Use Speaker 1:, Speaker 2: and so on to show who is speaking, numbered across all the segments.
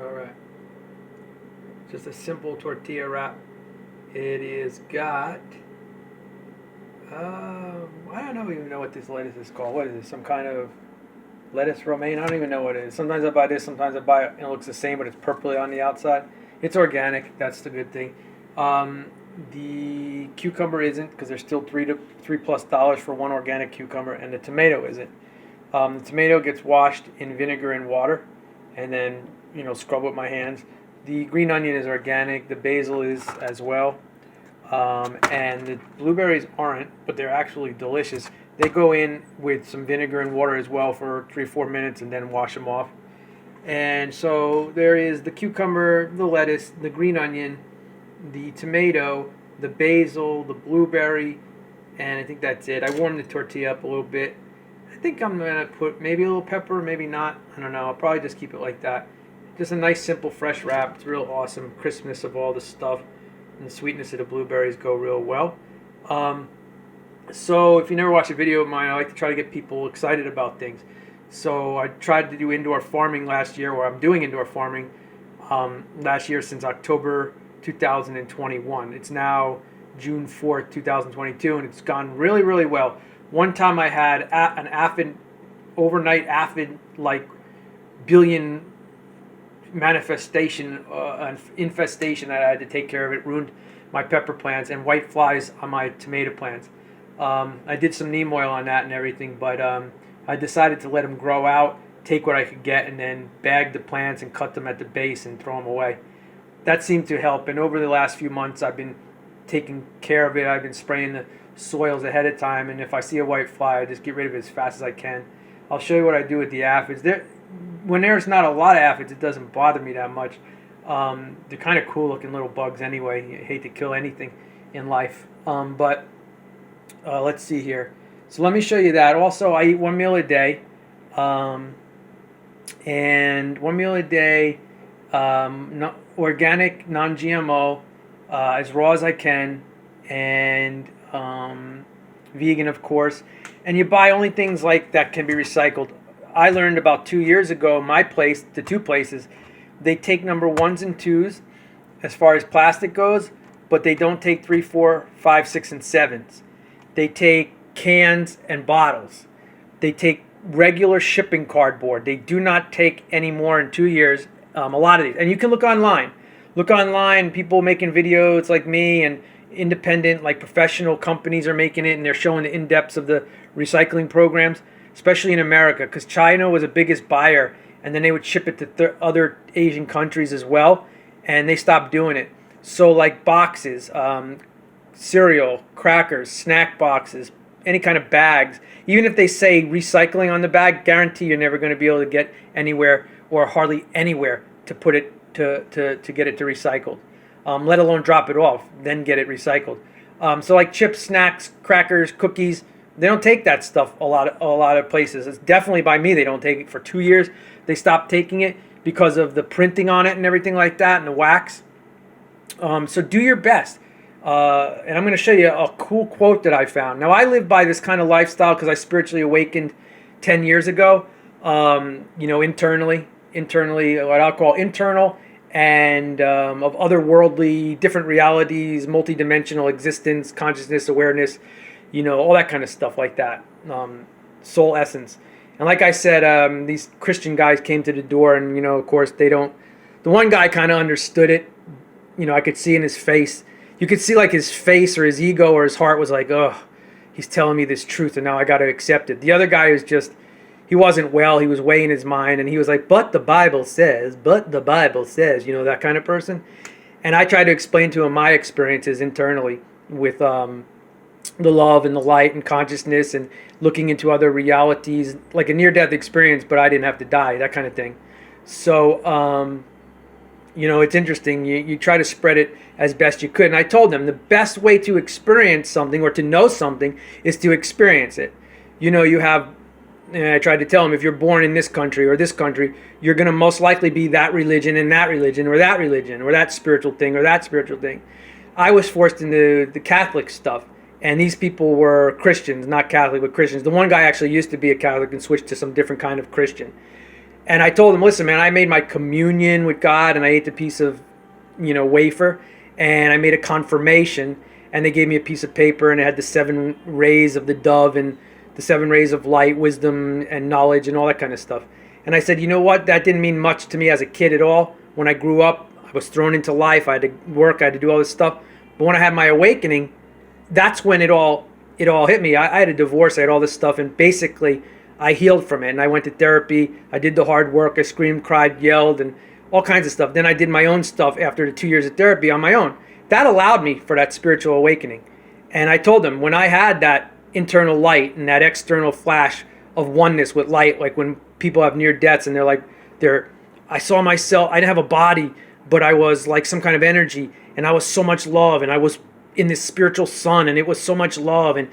Speaker 1: All right. Just a simple tortilla wrap. It is got. I don't even know what this lettuce is called. What is it? Some kind of lettuce romaine? I don't even know what it is. Sometimes I buy this. Sometimes I buy it and it looks the same, but it's purpley on the outside. It's organic. That's the good thing. The cucumber isn't, because there's still three plus dollars for one organic cucumber, and the tomato isn't. The tomato gets washed in vinegar and water, and then scrub with my hands. The green onion is organic. The basil is as well. And the blueberries aren't, but they're actually delicious. They go in with some vinegar and water as well for 3-4 minutes, and then wash them off. And so there is the cucumber, the lettuce, the green onion, the tomato, the basil, the blueberry, and I think that's it. I warmed the tortilla up a little bit. I think I'm going to put maybe a little pepper, maybe not. I don't know. I'll probably just keep it like that. Just a nice, simple, fresh wrap. It's real awesome. Crispness of all the stuff and the sweetness of the blueberries go real well. So if you never watched a video of mine, I like to try to get people excited about things. So I tried to do indoor farming last year, or I'm doing indoor farming last year since October 2021. It's now June 4th, 2022, and it's gone really, really well. One time I had an aphid, overnight aphid, like billion manifestation, an infestation that I had to take care of. It ruined my pepper plants and white flies on my tomato plants. I did some neem oil on that and everything, but I decided to let them grow out, take what I could get, and then bag the plants and cut them at the base and throw them away. That seemed to help, and over the last few months I've been taking care of it. I've been spraying the soils ahead of time, and if I see a white fly, I just get rid of it as fast as I can. I'll show you what I do with the aphids. When there's not a lot of aphids, it doesn't bother me that much. They're kind of cool looking little bugs anyway. You hate to kill anything in life. But let's see here. So let me show you that. Also, I eat one meal a day. And one meal a day, organic, non-GMO, as raw as I can, and vegan, of course. And you buy only things like that can be recycled. I learned about 2 years ago, my place, the two places, they take number ones and twos as far as plastic goes, but they don't take 3, 4, 5, 6, and 7s. They take cans and bottles. They take regular shipping cardboard. They do not take any more in 2 years. A lot of these, and you can look online. Look online. People making videos like me, and independent, like professional companies are making it, and they're showing the in-depths of the recycling programs, especially in America, because China was the biggest buyer, and then they would ship it to other Asian countries as well, and they stopped doing it. So like boxes, cereal, crackers, snack boxes, any kind of bags, even if they say recycling on the bag, guarantee you're never going to be able to get anywhere, or hardly anywhere, to put it to get it to recycled, let alone drop it off, then get it recycled. So like chips, snacks, crackers, cookies, they don't take that stuff a lot of places. It's definitely by me they don't take it. For 2 years they stopped taking it because of the printing on it and everything like that, and the wax. So do your best. And I'm going to show you a cool quote that I found. Now, I live by this kind of lifestyle because I spiritually awakened 10 years ago, internally, what I'll call internal, and of otherworldly, different realities, multidimensional existence, consciousness, awareness, all that kind of stuff like that, soul essence. And like I said, these Christian guys came to the door, and, of course, the one guy kind of understood it. I could see in his face. You could see like his face or his ego or his heart was like, oh, he's telling me this truth, and now I got to accept it. The other guy was just, he wasn't well. He was weighing his mind, and he was like, but the Bible says, that kind of person. And I tried to explain to him my experiences internally with the love and the light and consciousness, and looking into other realities, like a near-death experience, but I didn't have to die, that kind of thing. So, it's interesting. You try to spread it as best you could. And I told them the best way to experience something or to know something is to experience it. I tried to tell them, if you're born in this country or this country, you're going to most likely be that religion and that religion or that religion or that spiritual thing or that spiritual thing. I was forced into the Catholic stuff. And these people were Christians, not Catholic, but Christians. The one guy actually used to be a Catholic and switched to some different kind of Christian. And I told him, listen, man, I made my communion with God, and I ate the piece of, wafer, and I made a confirmation, and they gave me a piece of paper, and it had the 7 rays of the dove and the 7 rays of light, wisdom, and knowledge, and all that kind of stuff. And I said, you know what? That didn't mean much to me as a kid at all. When I grew up, I was thrown into life. I had to work. I had to do all this stuff. But when I had my awakening, that's when it all hit me. I had a divorce. I had all this stuff, and basically, I healed from it. And I went to therapy. I did the hard work. I screamed, cried, yelled, and all kinds of stuff. Then I did my own stuff after the 2 years of therapy on my own. That allowed me for that spiritual awakening. And I told them, when I had that internal light and that external flash of oneness with light, like when people have near deaths and I saw myself, I didn't have a body, but I was like some kind of energy, and I was so much love, and I was in this spiritual sun, and it was so much love, and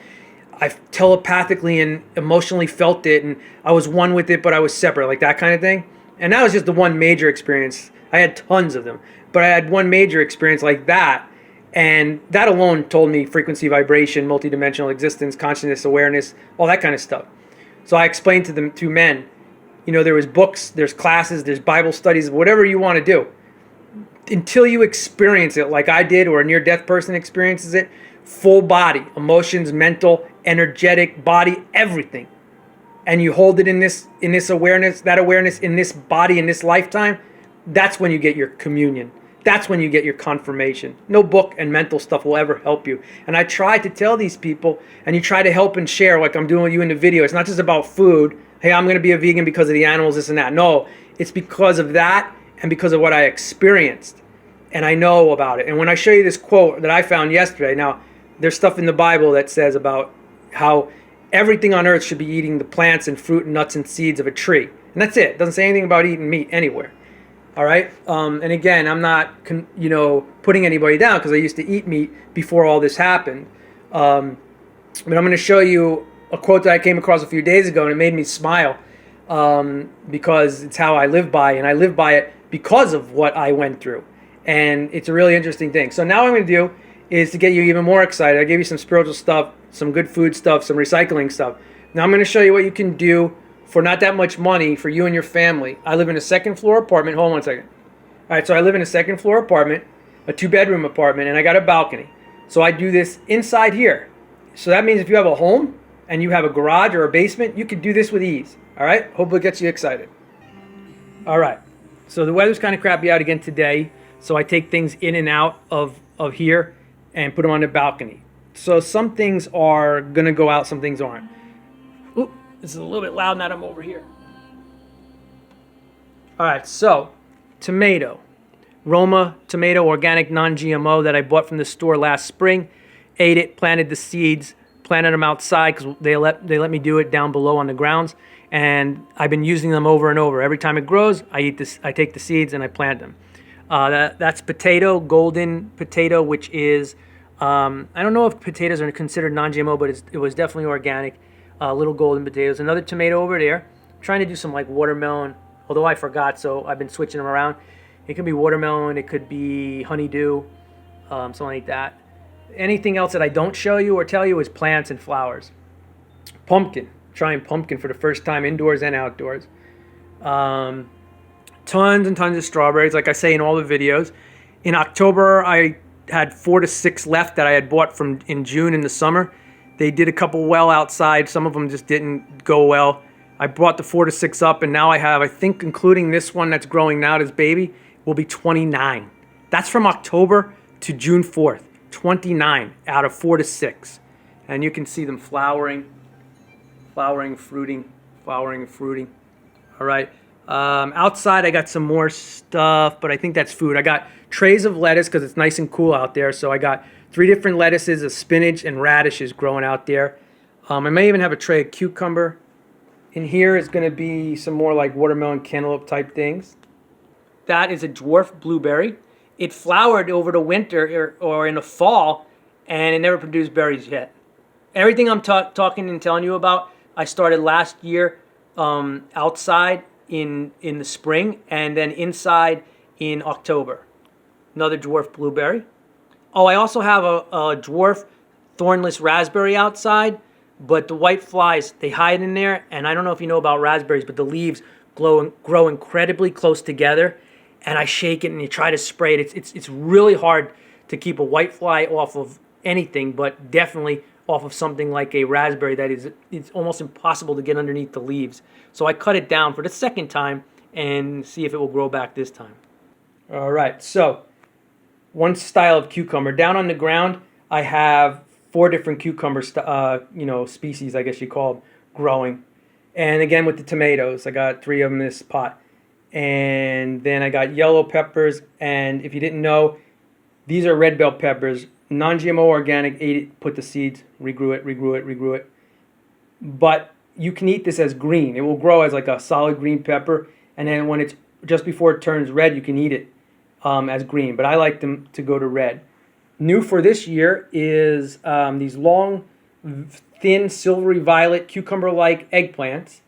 Speaker 1: I telepathically and emotionally felt it, and I was one with it, but I was separate, like that kind of thing. And that was just the one major experience. I had tons of them, but I had one major experience like that, and that alone told me frequency, vibration, multidimensional existence, consciousness, awareness, all that kind of stuff. So I explained to them, to men, there was books, there's classes, there's Bible studies, whatever you want to do. Until you experience it like I did, or a near-death person experiences it, full body, emotions, mental, energetic, body, everything. And you hold it in this awareness, that awareness in this body, in this lifetime, that's when you get your communion. That's when you get your confirmation. No book and mental stuff will ever help you. And I try to tell these people, and you try to help and share like I'm doing with you in the video. It's not just about food. Hey, I'm going to be a vegan because of the animals, this and that. No, it's because of that and because of what I experienced. And I know about it. And when I show you this quote that I found yesterday, now there's stuff in the Bible that says about how everything on earth should be eating the plants and fruit and nuts and seeds of a tree. And that's it. It doesn't say anything about eating meat anywhere. All right? And again, I'm not, putting anybody down, because I used to eat meat before all this happened. But I'm going to show you a quote that I came across a few days ago, and it made me smile, because it's how I live by, and I live by it because of what I went through. And it's a really interesting thing. So now what I'm going to do is to get you even more excited. I gave you some spiritual stuff, some good food stuff, some recycling stuff. Now I'm going to show you what you can do for not that much money for you and your family. I live in a second floor apartment. Hold on one second. All right, so I live in a second floor apartment, a 2-bedroom apartment, and I got a balcony. So I do this inside here. So that means if you have a home and you have a garage or a basement, you can do this with ease. All right, hopefully it gets you excited. All right, so the weather's kind of crappy out again today. So I take things in and out of here and put them on the balcony. So some things are going to go out, some things aren't. Oop, this is a little bit loud now that I'm over here. All right, so tomato. Roma tomato, organic, non-GMO, that I bought from the store last spring. Ate it, planted the seeds, planted them outside because they let me do it down below on the grounds. And I've been using them over and over. Every time it grows, I take the seeds and I plant them. That's potato, golden potato, which is, I don't know if potatoes are considered non-GMO, but it was definitely organic. Little golden potatoes. Another tomato over there. I'm trying to do some like watermelon, although I forgot, so I've been switching them around. It could be watermelon, it could be honeydew, something like that. Anything else that I don't show you or tell you is plants and flowers. Pumpkin. Trying pumpkin for the first time, indoors and outdoors. Tons and tons of strawberries, like I say in all the videos. In October, I had 4 to 6 left that I had bought from in June in the summer. They did a couple well outside. Some of them just didn't go well. I brought the 4 to 6 up, and now I have, I think, including this one that's growing now, this baby, will be 29. That's from October to June 4th. 29 out of 4 to 6. And you can see them flowering, fruiting. All right. Outside, I got some more stuff, but I think that's food. I got trays of lettuce because it's nice and cool out there. So I got 3 different lettuces, of spinach, and radishes growing out there. I may even have a tray of cucumber. In here is going to be some more like watermelon, cantaloupe type things. That is a dwarf blueberry. It flowered over the winter or in the fall, and it never produced berries yet. Everything I'm talking and telling you about, I started last year outside in the spring, and then inside in October. Another dwarf blueberry. Oh, I also have a dwarf thornless raspberry outside. but the white flies, they hide in there. And I don't know if you know about raspberries, but the leaves grow incredibly close together. And I shake it and you try to spray it. It's really hard to keep a white fly off of anything, but definitely off of something like a raspberry that it's almost impossible to get underneath the leaves. So I cut it down for the second time and see if it will grow back this time. All right, so one style of cucumber. Down on the ground, I have 4 different cucumber species, I guess you call them, growing. And again, with the tomatoes, I got 3 of them in this pot. And then I got yellow peppers, and if you didn't know, these are red bell peppers, non-GMO organic, ate it, put the seeds, regrew it. But you can eat this as green. It will grow as like a solid green pepper, and then when it's just before it turns red, you can eat it as green. But I like them to go to red. New for this year is these long, thin, silvery violet, cucumber-like eggplants.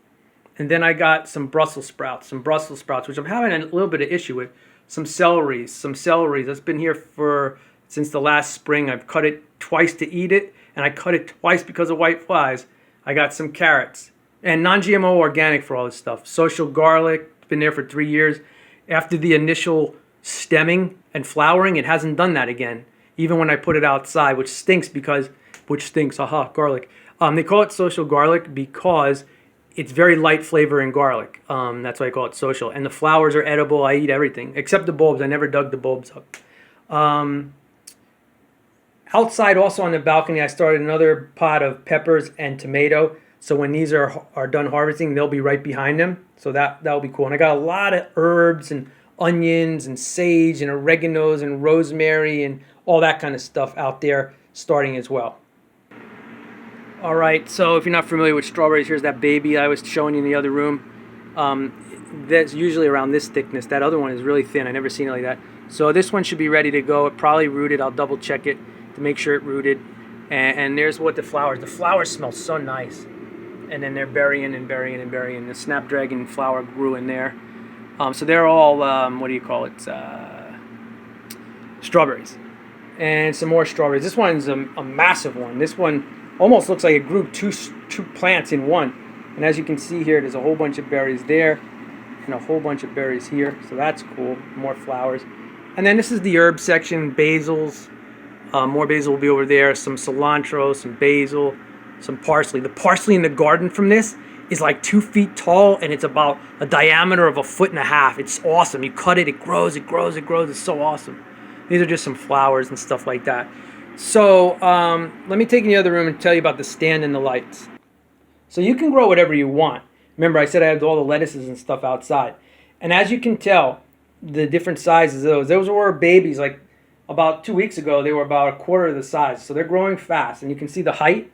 Speaker 1: And then I got some Brussels sprouts, which I'm having a little bit of issue with. Some celeries. That's been here since the last spring. I've cut it twice to eat it, and I cut it twice because of white flies. I got some carrots. And non-GMO organic for all this stuff. Social garlic, been there for 3 years. After the initial stemming and flowering, it hasn't done that again. Even when I put it outside, which stinks, garlic. They call it social garlic because it's very light flavor in garlic. That's why I call it social. And the flowers are edible. I eat everything except the bulbs. I never dug the bulbs up. Outside, also on the balcony, I started another pot of peppers and tomato. So when these are done harvesting, they'll be right behind them. So that'll be cool. And I got a lot of herbs and onions and sage and oreganos and rosemary and all that kind of stuff out there starting as well. All right, so if you're not familiar with strawberries, here's that baby I was showing you in the other room. That's usually around this thickness. That other one is really thin. I never seen it like that. So this one should be ready to go. It probably rooted. I'll double check it to make sure it rooted. And there's what the flowers smell so nice. And then they're burying. The snapdragon flower grew in there. So they're all, strawberries. And some more strawberries. This one's a massive one. This one almost looks like it grew two plants in one. And as you can see here, there's a whole bunch of berries there and a whole bunch of berries here. So that's cool. More flowers. And then this is the herb section. Basils. More basil will be over there. Some cilantro, some basil, some parsley. The parsley in the garden from this is like 2 feet tall, and it's about a diameter of 1.5 feet. It's awesome. You cut it, it grows. It's so awesome. These are just some flowers and stuff like that. So let me take you in the other room and tell you about the stand and the lights. So you can grow whatever you want. Remember, I said I had all the lettuces and stuff outside. And as you can tell, the different sizes of those were babies. Like about 2 weeks ago, they were about 1/4 of the size. So they're growing fast. And you can see the height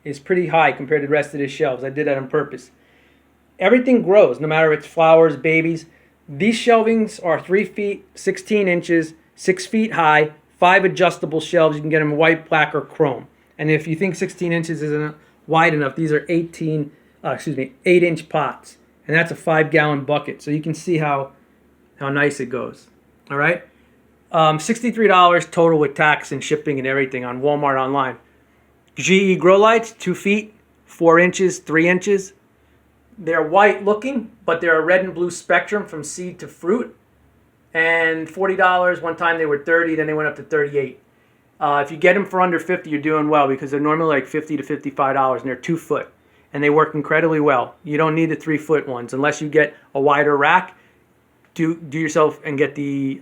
Speaker 1: is pretty high compared to the rest of the shelves. I did that on purpose. Everything grows, no matter if it's flowers, babies. These shelvings are 3 feet, 16 inches, 6 feet high, 5 adjustable shelves. You can get them white, black, or chrome. And if you think 16 inches isn't wide enough, these are 8-inch pots. And that's a 5-gallon bucket. So you can see how nice it goes. All right? $63 total with tax and shipping and everything on Walmart online. GE grow lights, 2 feet, 4 inches, 3 inches. They're white looking, but they're a red and blue spectrum from seed to fruit. And $40. One time they were $30, then they went up to $38. If you get them for under $50, you're doing well, because they're normally like $50 to $55, and they're 2 foot, and they work incredibly well. You don't need the 3 foot ones unless you get a wider rack. Do yourself and get the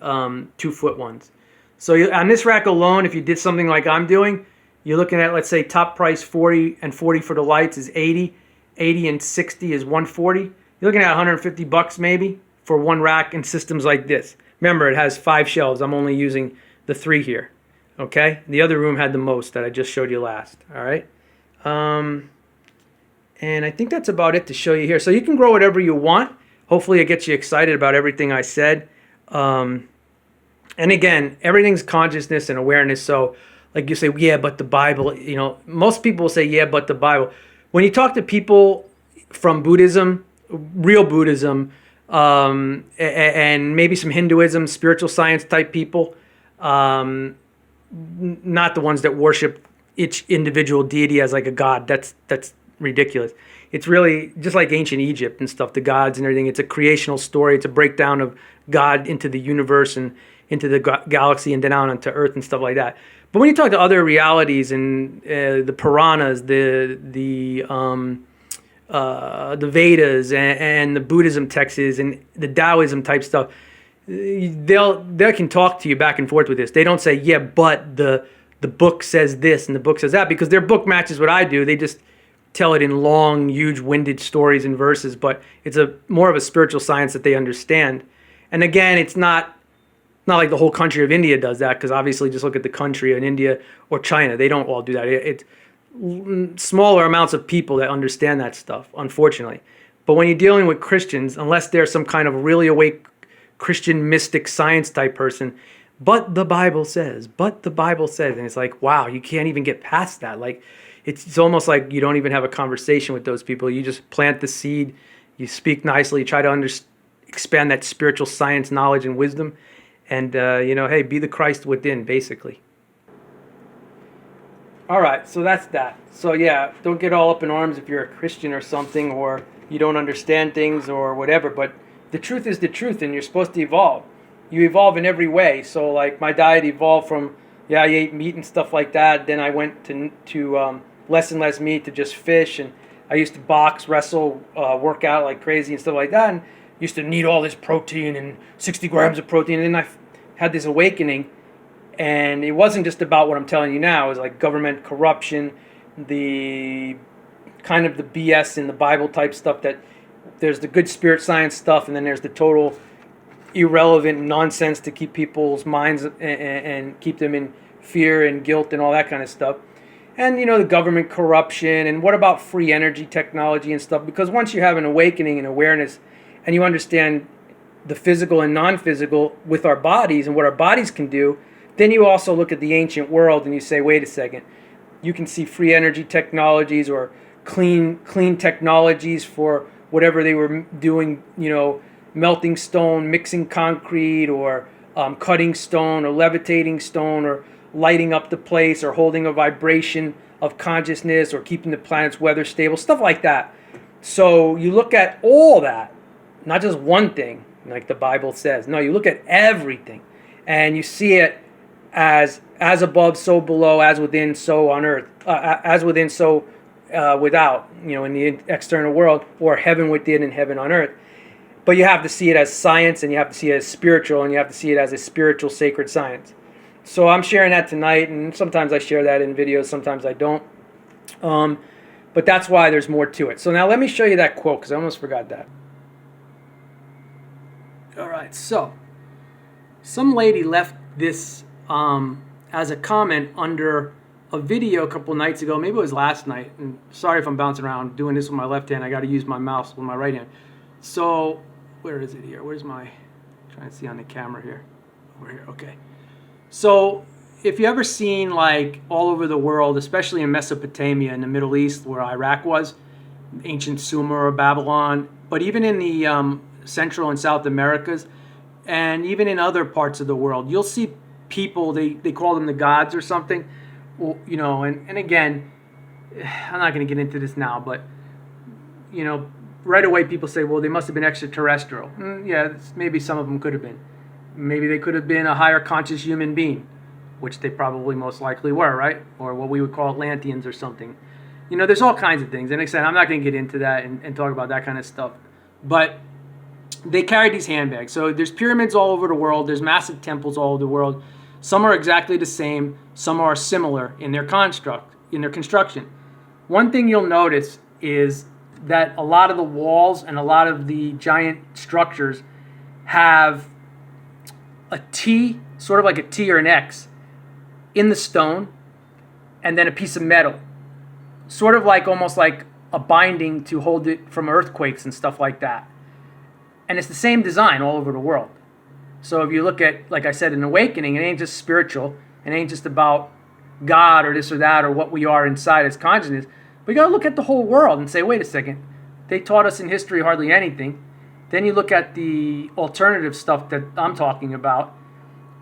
Speaker 1: 2 foot ones. So on this rack alone, if you did something like I'm doing, you're looking at, let's say, top price 40, and 40 for the lights is 80. 80 and 60 is 140. You're looking at $150 maybe for one rack in systems like this. Remember, it has 5 shelves. I'm only using the 3 here. Okay? The other room had the most that I just showed you last. All right? And I think that's about it to show you here. So you can grow whatever you want. Hopefully it gets you excited about everything I said. And again, everything's consciousness and awareness. So like you say, yeah, but the Bible, most people will say, yeah, but the Bible. When you talk to people from Buddhism, real Buddhism, and maybe some Hinduism, spiritual science type people, not the ones that worship each individual deity as like a god. That's ridiculous. It's really just like ancient Egypt and stuff, the gods and everything. It's a creational story. It's a breakdown of God into the universe and into the galaxy and then out onto Earth and stuff like that. But when you talk to other realities and the Puranas, the Vedas and the Buddhism texts and the Taoism type stuff, they can talk to you back and forth with this. They don't say, yeah, but the book says this and the book says that, because their book matches what I do. They just tell it in long, huge, winded stories and verses, but it's a more of a spiritual science that they understand. And again, it's not like the whole country of India does that, because obviously just look at the country in India or China. They don't all do that. It's smaller amounts of people that understand that stuff, unfortunately. But when you're dealing with Christians, unless they're some kind of really awake Christian mystic science type person, but the Bible says, and it's like, wow, you can't even get past that. Like, it's almost like you don't even have a conversation with those people. You just plant the seed, you speak nicely, you try to expand that spiritual science knowledge and wisdom, and hey, be the Christ within, basically. All right, so that's that. So yeah, don't get all up in arms if you're a Christian or something, or you don't understand things or whatever, but the truth is the truth, and you're supposed to evolve. You evolve in every way. So like my diet evolved from, I ate meat and stuff like that. Then I went to less and less meat, to just fish. And I used to box, wrestle, work out like crazy and stuff like that. And used to need all this protein and 60 grams of protein. And then I had this awakening. And it wasn't just about what I'm telling you now. It was like government corruption, the kind of the BS in the Bible type stuff, that there's the good spirit science stuff, and then there's the total irrelevant nonsense to keep people's minds and keep them in fear and guilt and all that kind of stuff. And the government corruption, and what about free energy technology and stuff? Because once you have an awakening and awareness and you understand the physical and non-physical with our bodies and what our bodies can do, then you also look at the ancient world and you say, wait a second, you can see free energy technologies or clean technologies for whatever they were doing, melting stone, mixing concrete, or cutting stone, or levitating stone, or lighting up the place, or holding a vibration of consciousness, or keeping the planet's weather stable, stuff like that. So you look at all that, not just one thing, like the Bible says. No, you look at everything, and you see it as above, so below, as within, so on earth, as within, so without, in the external world, or heaven within and heaven on earth. But you have to see it as science, and you have to see it as spiritual, and you have to see it as a spiritual, sacred science. So I'm sharing that tonight, and sometimes I share that in videos, sometimes I don't. But that's why there's more to it. So now let me show you that quote, because I almost forgot that. All right, so some lady left this as a comment under a video a couple nights ago. Maybe it was last night. And sorry if I'm bouncing around doing this with my left hand. I got to use my mouse with my right hand. So where is it here? Where's my, trying to see on the camera here. Over here, okay. So if you ever seen, like, all over the world, especially in Mesopotamia, in the Middle East, where Iraq was, ancient Sumer or Babylon, but even in the Central and South Americas, and even in other parts of the world, you'll see people, they call them the gods or something, well, and again, I'm not going to get into this now, but, right away people say, well, they must have been extraterrestrial. Yeah, maybe some of them could have been. Maybe they could have been a higher conscious human being, which they probably most likely were, right? Or what we would call Atlanteans or something. There's all kinds of things. And like I said, I'm not going to get into that and talk about that kind of stuff. But they carried these handbags. So there's pyramids all over the world. There's massive temples all over the world. Some are exactly the same. Some are similar in their construction. One thing you'll notice is that a lot of the walls and a lot of the giant structures have a T, sort of like a T or an X, in the stone, and then a piece of metal, sort of like almost like a binding to hold it from earthquakes and stuff like that. And it's the same design all over the world. So if you look at, like I said, an awakening, it ain't just spiritual, it ain't just about God or this or that or what we are inside as consciousness. But you got to look at the whole world and say, wait a second, they taught us in history hardly anything. Then you look at the alternative stuff that I'm talking about,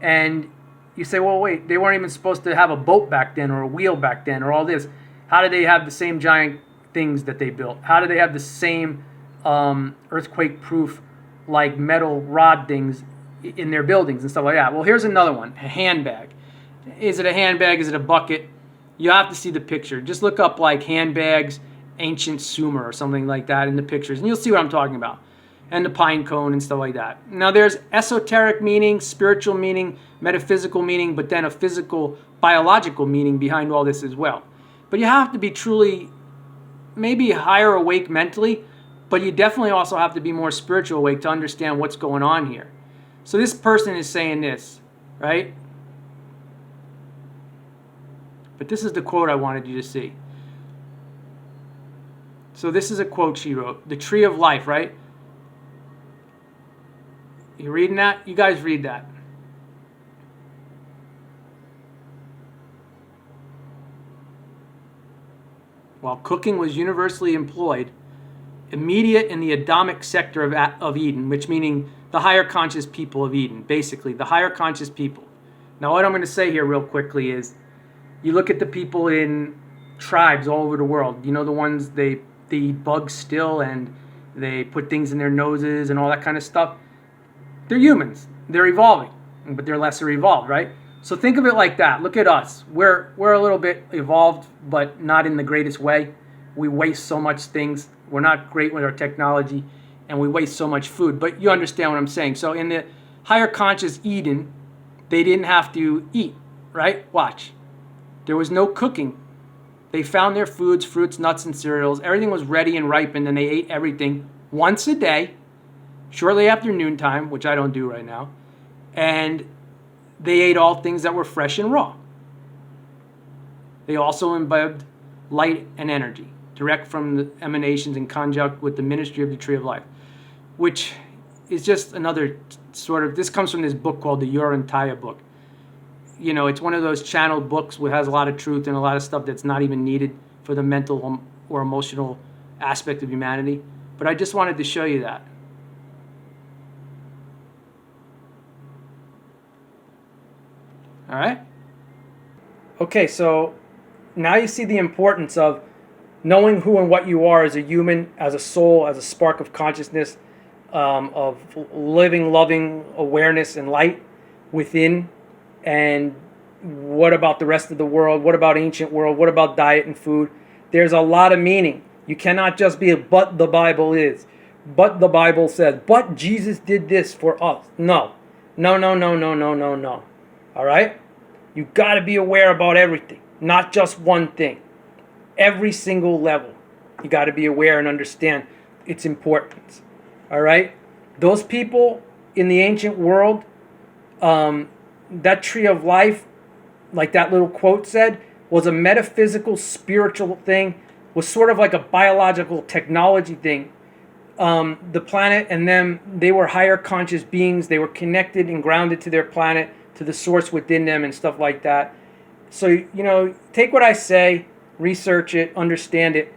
Speaker 1: and you say, well, wait, they weren't even supposed to have a boat back then or a wheel back then or all this. How did they have the same giant things that they built? How do they have the same earthquake-proof, like metal rod things in their buildings and stuff like that? Well, here's another one, a handbag. Is it a handbag? Is it a bucket? You have to see the picture. Just look up like handbags, ancient Sumer or something like that in the pictures, and you'll see what I'm talking about. And the pine cone and stuff like that. Now there's esoteric meaning, spiritual meaning, metaphysical meaning, but then a physical, biological meaning behind all this as well. But you have to be truly, maybe higher awake mentally, but you definitely also have to be more spiritual awake to understand what's going on here. So this person is saying this, right? But this is the quote I wanted you to see. So this is a quote she wrote. The tree of life, right? You reading that? You guys read that. While cooking was universally employed, immediate in the Adamic sector of Eden, which meaning the higher conscious people of Eden, basically, the higher conscious people. Now what I'm going to say here real quickly is, you look at the people in tribes all over the world, you know, the ones they eat bugs still and they put things in their noses and all that kind of stuff. They're humans. They're evolving, but they're lesser evolved, right? So think of it like that. Look at us. We're a little bit evolved, but not in the greatest way. We waste so much things. We're not great with our technology, and we waste so much food. But you understand what I'm saying. So in the higher conscious Eden, they didn't have to eat, right? Watch. There was no cooking. They found their foods, fruits, nuts, and cereals. Everything was ready and ripened, and they ate everything once a day, shortly after noontime, which I don't do right now. And they ate all things that were fresh and raw. They also imbibed light and energy, direct from the emanations in conjunct with the ministry of the tree of life, which is just another sort of, this comes from this book called the Urantaya book. You know, it's one of those channeled books which has a lot of truth and a lot of stuff that's not even needed for the mental or emotional aspect of humanity. But I just wanted to show you that. All right? Okay, so now you see the importance of knowing who and what you are as a human, as a soul, as a spark of consciousness, of living, loving awareness and light within. And what about the rest of the world? What about ancient world? What about diet and food? There's a lot of meaning. You cannot just be a but the Bible is. But the Bible says. But Jesus did this for us. No. No, no, no, no, no, no, no. All right? You got to be aware about everything. Not just one thing. Every single level. You got to be aware and understand its importance. All right? Those people in the ancient world, that tree of life, like that little quote said, was a metaphysical, spiritual thing, was sort of like a biological technology thing. The planet and them, they were higher conscious beings. They were connected and grounded to their planet, to the source within them and stuff like that. So, you know, take what I say, research it, understand it,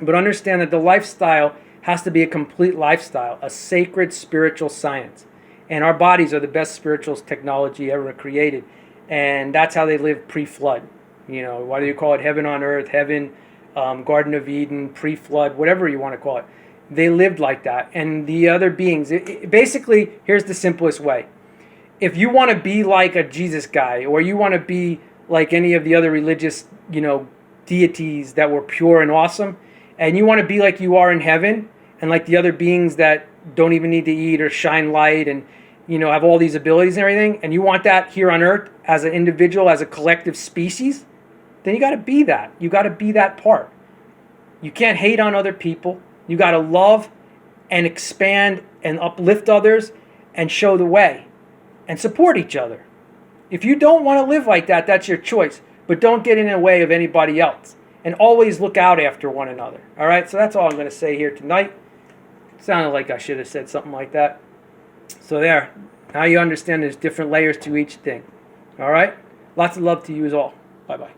Speaker 1: but understand that the lifestyle has to be a complete lifestyle, a sacred spiritual science. And our bodies are the best spiritual technology ever created. And that's how they lived pre-flood. You know, why do you call it heaven on earth, heaven, Garden of Eden, pre-flood, whatever you want to call it. They lived like that. And the other beings, basically, here's the simplest way. If you want to be like a Jesus guy, or you want to be like any of the other religious, you know, deities that were pure and awesome, and you want to be like you are in heaven, and like the other beings that don't even need to eat or shine light and, you know, have all these abilities and everything, and you want that here on earth as an individual, as a collective species, then you got to be that. You got to be that part. You can't hate on other people. You got to love and expand and uplift others and show the way and support each other. If you don't want to live like that, that's your choice. But don't get in the way of anybody else. And always look out after one another. All right? So that's all I'm going to say here tonight. Sounded like I should have said something like that. So there. Now you understand there's different layers to each thing. All right? Lots of love to you all. Bye-bye.